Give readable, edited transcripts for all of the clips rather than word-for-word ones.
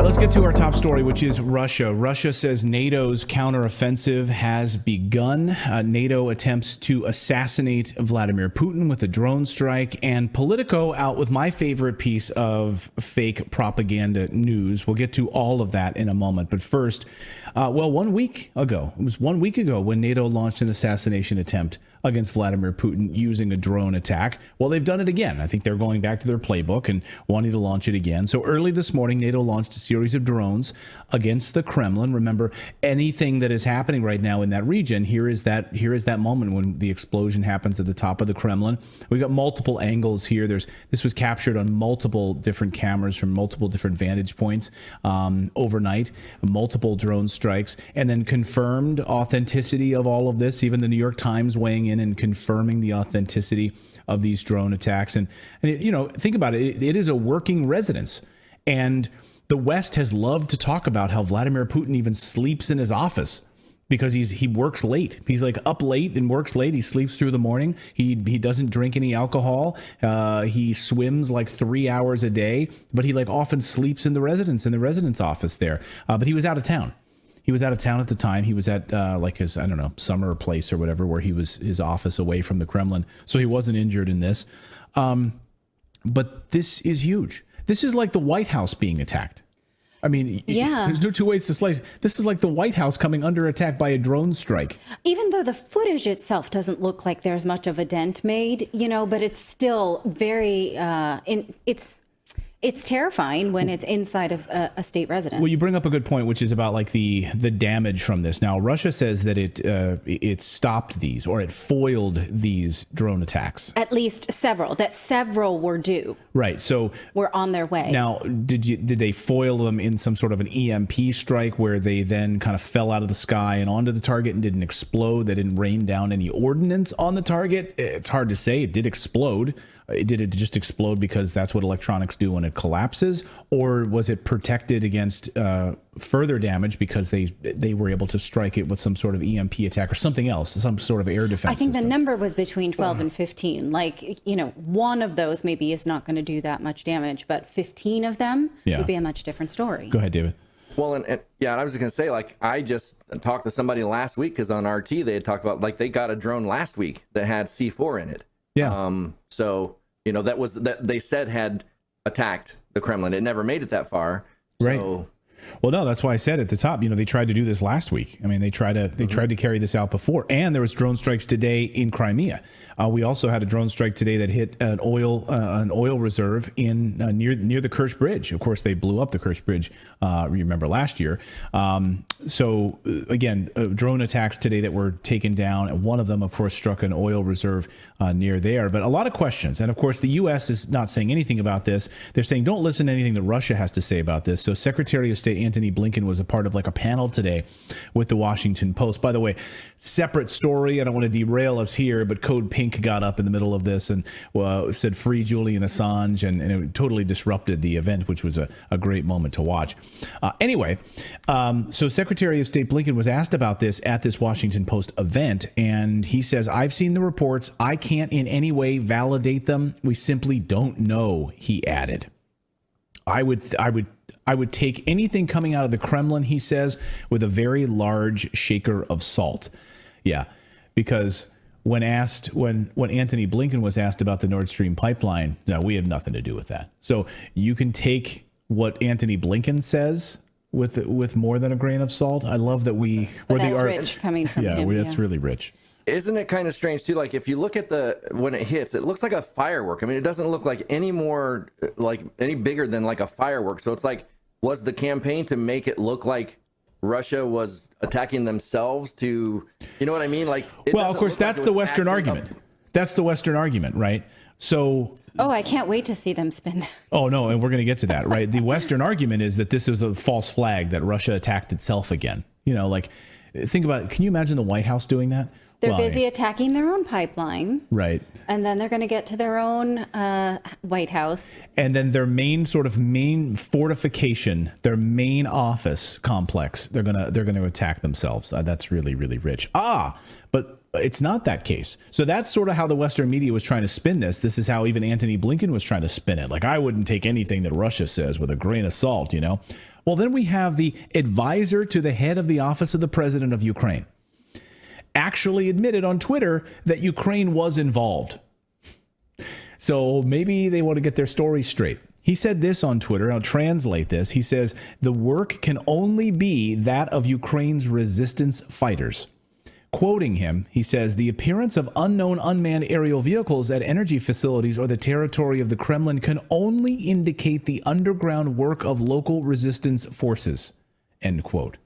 Let's get to our top story, which is Russia. Russia says NATO's counteroffensive has begun. NATO attempts to assassinate Vladimir Putin with a drone strike, and Politico out with my favorite piece of fake propaganda news. We'll get to all of that in a moment. But first, it was 1 week ago when NATO launched an assassination attempt against Vladimir Putin using a drone attack. Well, they've done it again. I think they're going back to their playbook and wanting to launch it again. So early this morning, NATO launched a series of drones against the Kremlin. Remember, anything that is happening right now in that region, here is that moment when the explosion happens at the top of the Kremlin. We've got multiple angles here. This was captured on multiple different cameras from multiple different vantage points overnight, multiple drone strikes, and then confirmed authenticity of all of this. Even the New York Times weighing in and confirming the authenticity of these drone attacks. And think about it. It is a working residence. And the West has loved to talk about how Vladimir Putin even sleeps in his office because he works late. He's like up late and works late. He sleeps through the morning. He doesn't drink any alcohol. He swims like 3 hours a day, but he like often sleeps in the residence office there. But he was out of town. He was out of town at the time. He was at like his, summer place or whatever, where he was his office away from the Kremlin. So he wasn't injured in this. But this is huge. This is like the White House being attacked. I mean, there's no two ways to slice. This is like the White House coming under attack by a drone strike. Even though the footage itself doesn't look like there's much of a dent made, but it's still very, it's terrifying when it's inside of a state residence. Well, you bring up a good point, which is about like the damage from this. Now, Russia says that it stopped these, or it foiled these drone attacks. At least several were due. Right. So we're on their way. Now, did they foil them in some sort of an EMP strike where they then kind of fell out of the sky and onto the target and didn't explode? They didn't rain down any ordnance on the target? It's hard to say. It did explode. Did it just explode because that's what electronics do when it collapses? Or was it protected against further damage because they were able to strike it with some sort of EMP attack or something else, some sort of air defense I think system? The number was between 12 and 15. Like, one of those maybe is not going to do that much damage, but 15 of them would be a much different story. Go ahead, David. Well, and I was just going to say, like, I just talked to somebody last week because on RT they had talked about, like, they got a drone last week that had C4 in it. Yeah. So, that they said had attacked the Kremlin. It never made it that far. Right. So, well, no, that's why I said at the top, they tried to do this last week. I mean, they tried to carry this out before, and there was drone strikes today in Crimea. We also had a drone strike today that hit an oil reserve in near the Kerch Bridge. Of course, they blew up the Kerch Bridge. Remember last year. So again, drone attacks today that were taken down, and one of them, of course, struck an oil reserve near there. But a lot of questions, and of course, the U.S. is not saying anything about this. They're saying don't listen to anything that Russia has to say about this. So Secretary of State Antony Blinken was a part of like a panel today with the Washington Post. By the way, separate story. I don't want to derail us here, but Code Pink got up in the middle of this and said free Julian Assange, and it totally disrupted the event, which was a great moment to watch. So Secretary of State Blinken was asked about this at this Washington Post event, and he says, "I've seen the reports. I can't in any way validate them. We simply don't know," he added. I would take anything coming out of the Kremlin, he says, with a very large shaker of salt. Yeah, because when Antony Blinken was asked about the Nord Stream pipeline, no, we have nothing to do with that. So you can take what Antony Blinken says with more than a grain of salt. I love that that's rich coming from him. That's really rich. Isn't it kind of strange too? Like if you look at when it hits, it looks like a firework. I mean, it doesn't look like any bigger than like a firework. So it's like, was the campaign to make it look like Russia was attacking themselves to, you know what I mean? Like, well, of course, that's the Western argument. That's the Western argument, right? So. Oh, I can't wait to see them spin that. Oh, no, and we're going to get to that, right? The Western argument is that this is a false flag, that Russia attacked itself again. Think about it. Can you imagine the White House doing that? They're busy attacking their own pipeline. Right. And then they're going to get to their own White House. And then their main fortification, their main office complex, they're going to attack themselves. That's really, really rich. But it's not that case. So that's sort of how the Western media was trying to spin this. This is how even Antony Blinken was trying to spin it. Like, I wouldn't take anything that Russia says with a grain of salt, you know? Well, then we have the advisor to the head of the office of the president of Ukraine actually admitted on Twitter that Ukraine was involved. So maybe they want to get their story straight. He said this on Twitter. I'll translate this. He says, the work can only be that of Ukraine's resistance fighters. Quoting him, he says, the appearance of unknown unmanned aerial vehicles at energy facilities or the territory of the Kremlin can only indicate the underground work of local resistance forces. End quote.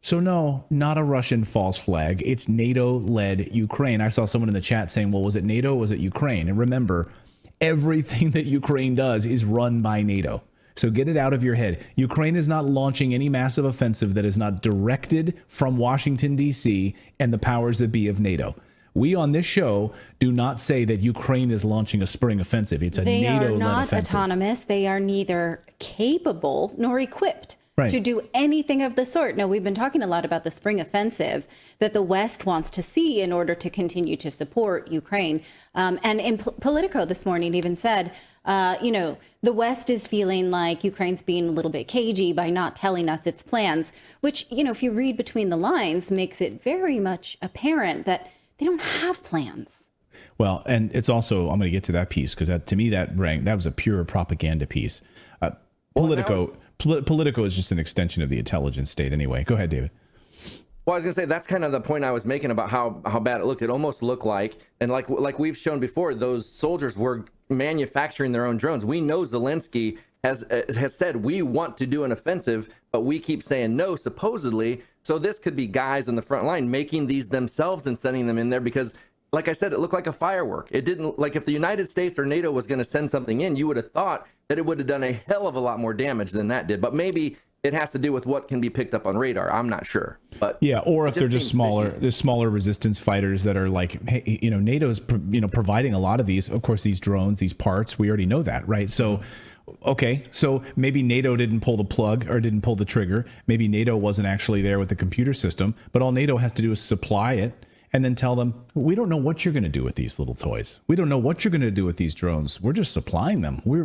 So no, not a Russian false flag. It's NATO-led Ukraine. I saw someone in the chat saying, well, was it NATO or was it Ukraine? And remember, everything that Ukraine does is run by NATO. So get it out of your head. Ukraine is not launching any massive offensive that is not directed from Washington, D.C. and the powers that be of NATO. We on this show do not say that Ukraine is launching a spring offensive. It's a NATO-led offensive. They are not autonomous. They are neither capable nor equipped to do anything of the sort. Now, we've been talking a lot about the spring offensive that the West wants to see in order to continue to support Ukraine. And in Politico this morning even said, the West is feeling like Ukraine's being a little bit cagey by not telling us its plans, which, if you read between the lines, makes it very much apparent that they don't have plans. Well, and it's also, I'm going to get to that piece because to me that was a pure propaganda piece. Politico is just an extension of the intelligence state anyway. Go ahead, David. Well, I was going to say, that's kind of the point I was making about how bad it looked. It almost looked like, and like we've shown before, those soldiers were manufacturing their own drones. We know Zelensky has said, we want to do an offensive, but we keep saying no, supposedly. So this could be guys in the front line making these themselves and sending them in there because, like I said, it looked like a firework. It didn't, like if the United States or NATO was going to send something in, you would have thought that it would have done a hell of a lot more damage than that did. But maybe it has to do with what can be picked up on radar. I'm not sure. But yeah, or if they're just smaller, there's smaller resistance fighters that are like, hey, NATO's providing a lot of these, of course, these drones, these parts. We already know that, right? So, okay, so maybe NATO didn't pull the plug or didn't pull the trigger. Maybe NATO wasn't actually there with the computer system, but all NATO has to do is supply it and then tell them, we don't know what you're going to do with these little toys. We don't know what you're going to do with these drones. We're just supplying them. We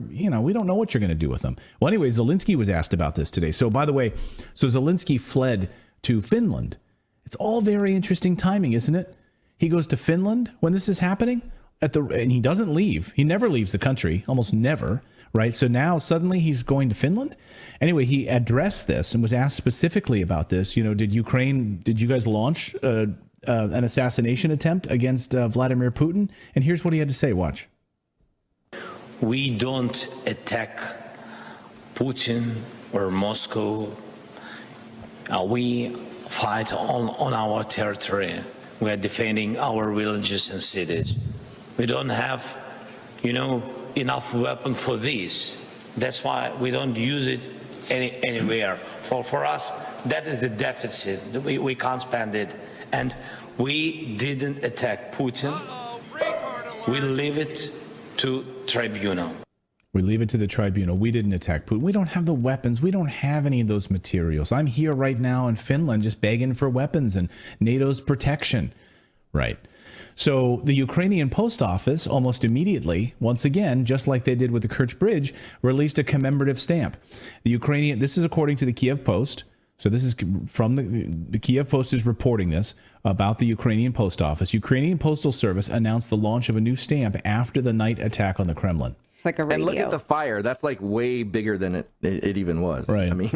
don't know what you're going to do with them. Well, anyway, Zelensky was asked about this today. So by the way, Zelensky fled to Finland. It's all very interesting timing, isn't it? He goes to Finland when this is happening and he doesn't leave. He never leaves the country, almost never. Right. So now suddenly he's going to Finland. Anyway, he addressed this and was asked specifically about this. Did you guys launch an assassination attempt against Vladimir Putin? And here's what he had to say. Watch. We don't attack Putin or Moscow. We fight on our territory. We are defending our villages and cities. We don't have, enough weapon for this. That's why we don't use it anywhere. For us, that is the deficit. We can't spend it. And we didn't attack Putin. We leave it to tribunal. We leave it to the tribunal. We didn't attack Putin. We don't have the weapons. We don't have any of those materials. I'm here right now in Finland just begging for weapons and NATO's protection. Right. So the Ukrainian post office almost immediately, once again, just like they did with the Kerch Bridge, released a commemorative stamp. This is according to the Kiev Post. So this is from the Kiev Post is reporting this about the Ukrainian post office. Ukrainian Postal Service announced the launch of a new stamp after the night attack on the Kremlin. Like a radio. And look at the fire. That's like way bigger than it even was. Right.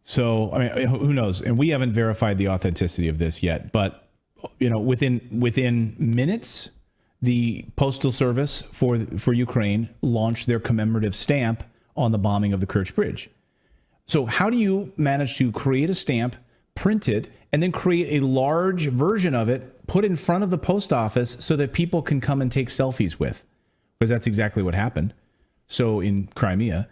So, who knows? And we haven't verified the authenticity of this yet, but within minutes, the Postal Service for Ukraine launched their commemorative stamp on the bombing of the Kerch Bridge. So how do you manage to create a stamp, print it, and then create a large version of it, put in front of the post office so that people can come and take selfies with? Because that's exactly what happened. So in Crimea,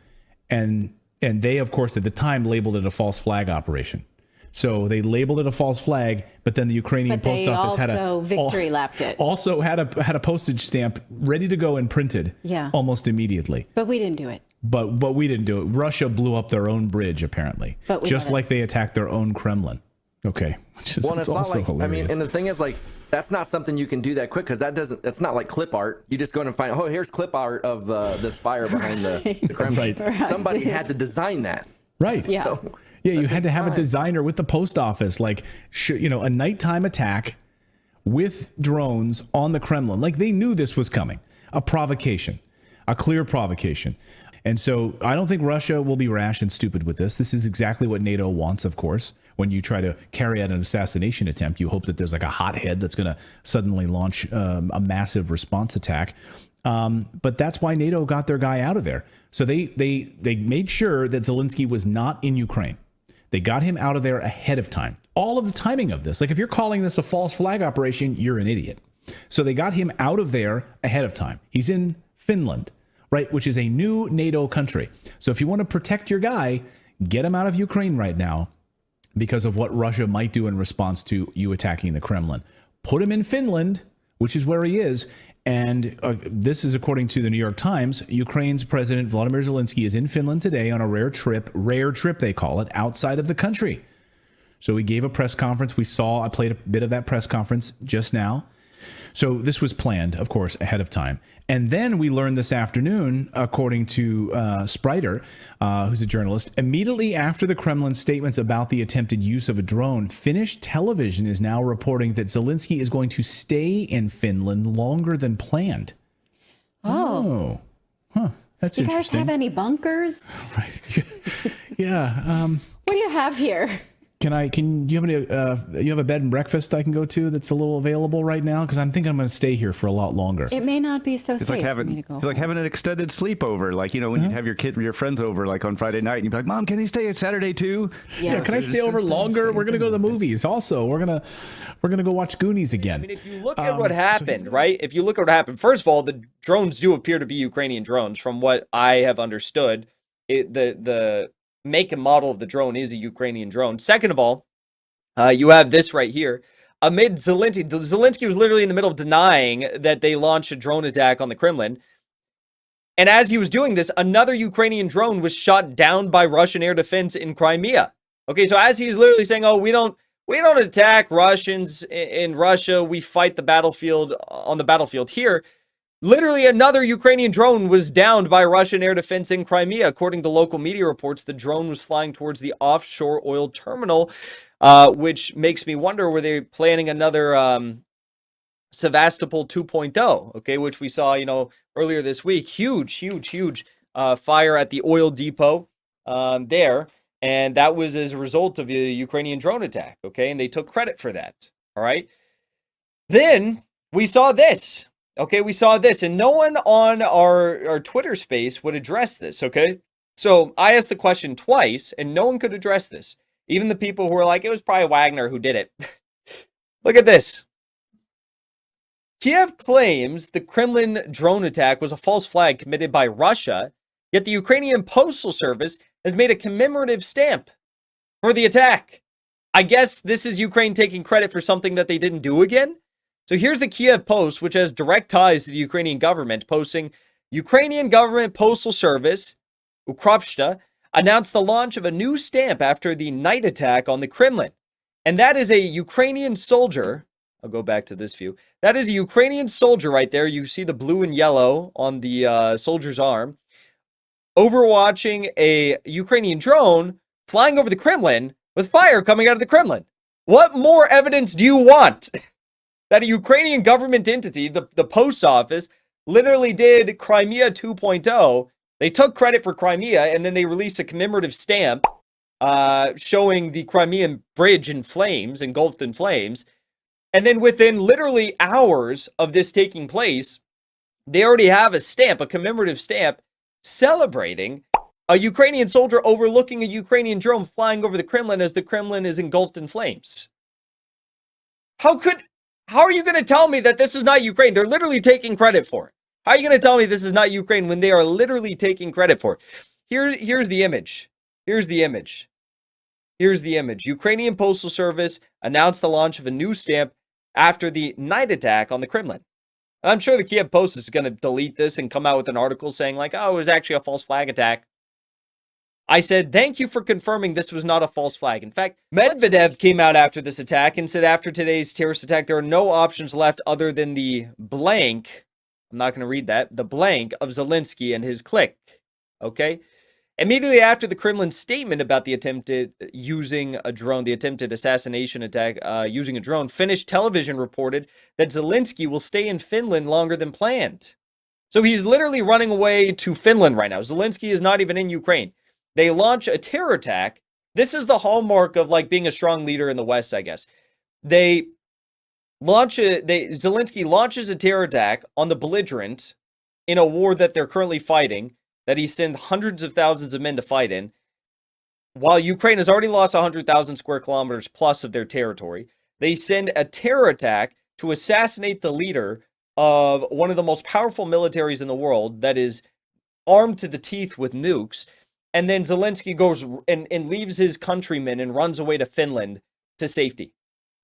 and they, of course, at the time labeled it a false flag operation. So they labeled it a false flag, but then the Ukrainian post office victory lapped it. Also had a postage stamp ready to go and printed almost immediately. But we didn't do it. But we didn't do it. Russia blew up their own bridge, apparently, just like they attacked their own Kremlin. Okay, which is it's also not like, hilarious. and the thing is, like, That's not something you can do that quick because that's not like clip art. You just go in and find, oh, here's clip art of this fire behind the Kremlin. Right. Somebody had to design that. Right. Yeah. So, Yeah, you had to have a designer with the post office, like, a nighttime attack with drones on the Kremlin. Like, they knew this was coming. A provocation, a clear provocation. And so I don't think Russia will be rash and stupid with this. This is exactly what NATO wants, of course. When you try to carry out an assassination attempt, you hope that there's like a hothead that's going to suddenly launch a massive response attack. But that's why NATO got their guy out of there. So they made sure that Zelensky was not in Ukraine. They got him out of there ahead of time. All of the timing of this, like if you're calling this a false flag operation, you're an idiot. So they got him out of there ahead of time. He's in Finland, right, which is a new NATO country. So if you want to protect your guy, get him out of Ukraine right now because of what Russia might do in response to you attacking the Kremlin. Put him in Finland, which is where he is. And this is according to the New York Times. Ukraine's President Volodymyr Zelensky is in Finland today on a rare trip they call it, outside of the country. So he gave a press conference. I played a bit of that press conference just now. So this was planned, of course, ahead of time. And then we learned this afternoon, according to Spreiter, who's a journalist, immediately after the Kremlin's statements about the attempted use of a drone, Finnish television is now reporting that Zelensky is going to stay in Finland longer than planned. Oh. Huh. That's interesting. You guys have any bunkers? Right. Yeah. What do you have here? Do you have a bed and breakfast I can go to that's a little available right now? Because I'm thinking I'm going to stay here for a lot longer. It may not be so It's safe like for me to go. it's like having an extended sleepover. Like, when you have your friends over like on Friday night and you'd be like, Mom, can they stay at Saturday too? Yeah, can I stay over longer? We're going to go to the movies. Also, we're going to go watch Goonies again. I mean, if you look at what happened, right? If you look at what happened, first of all, the drones do appear to be Ukrainian drones from what I have understood. The make and model of the drone is a Ukrainian drone. Second of all, you have this right here. Amid Zelensky was literally in the middle of denying that they launched a drone attack on the Kremlin. And as he was doing this, another Ukrainian drone was shot down by Russian air defense in Crimea. Okay, so as he's literally saying, oh, we don't attack Russians in Russia. We fight the battlefield on the battlefield here. Literally another Ukrainian drone was downed by Russian air defense in Crimea. According to local media reports, the drone was flying towards the offshore oil terminal, which makes me wonder, were they planning another Sevastopol 2.0, okay, which we saw, earlier this week. Huge fire at the oil depot there. And that was as a result of a Ukrainian drone attack, okay? And they took credit for that, all right? Then we saw this. Okay, we saw this, and no one on our Twitter space would address this, okay? So I asked the question twice, and no one could address this. Even the people who were like, it was probably Wagner who did it. Look at this. Kiev claims the Kremlin drone attack was a false flag committed by Russia, yet the Ukrainian Postal Service has made a commemorative stamp for the attack. I guess this is Ukraine taking credit for something that they didn't do again? So here's the Kiev Post, which has direct ties to the Ukrainian government, posting, Ukrainian government postal service, Ukropshta, announced the launch of a new stamp after the night attack on the Kremlin. And that is a Ukrainian soldier. I'll go back to this view. That is a Ukrainian soldier right there. You see the blue and yellow on the soldier's arm, overwatching a Ukrainian drone flying over the Kremlin with fire coming out of the Kremlin. What more evidence do you want? That a Ukrainian government entity, the post office, literally did Crimea 2.0. They took credit for Crimea, and then they released a commemorative stamp showing the Crimean bridge in flames, engulfed in flames. And then within literally hours of this taking place, they already have a stamp, a commemorative stamp, celebrating a Ukrainian soldier overlooking a Ukrainian drone flying over the Kremlin as the Kremlin is engulfed in flames. How are you going to tell me that this is not Ukraine? They're literally taking credit for it. How are you going to tell me this is not Ukraine when they are literally taking credit for it? Here's the image. Here's the image. Here's the image. Ukrainian Postal Service announced the launch of a new stamp after the night attack on the Kremlin. And I'm sure the Kiev Post is going to delete this and come out with an article saying like, oh, it was actually a false flag attack. I said, thank you for confirming this was not a false flag. In fact, Medvedev came out after this attack and said after today's terrorist attack, there are no options left other than the blank, I'm not going to read that, the blank of Zelensky and his clique. Okay? Immediately after the Kremlin's statement about the attempted using a drone, the attempted assassination attack using a drone, Finnish television reported that Zelensky will stay in Finland longer than planned. So he's literally running away to Finland right now. Zelensky is not even in Ukraine. They launch a terror attack. This is the hallmark of like being a strong leader in the West, I guess. Zelensky launches a terror attack on the belligerent in a war that they're currently fighting, that he sent hundreds of thousands of men to fight in, while Ukraine has already lost 100,000 square kilometers plus of their territory. They send a terror attack to assassinate the leader of one of the most powerful militaries in the world that is armed to the teeth with nukes. And then Zelensky goes and leaves his countrymen and runs away to Finland to safety,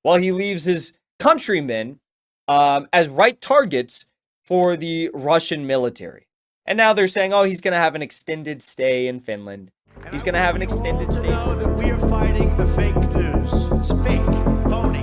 while he leaves his countrymen as right targets for the Russian military. And now they're saying, oh, he's going to have an extended stay in Finland. He's going to have an extended stay. Know that we are fighting the fake news. It's fake, phony,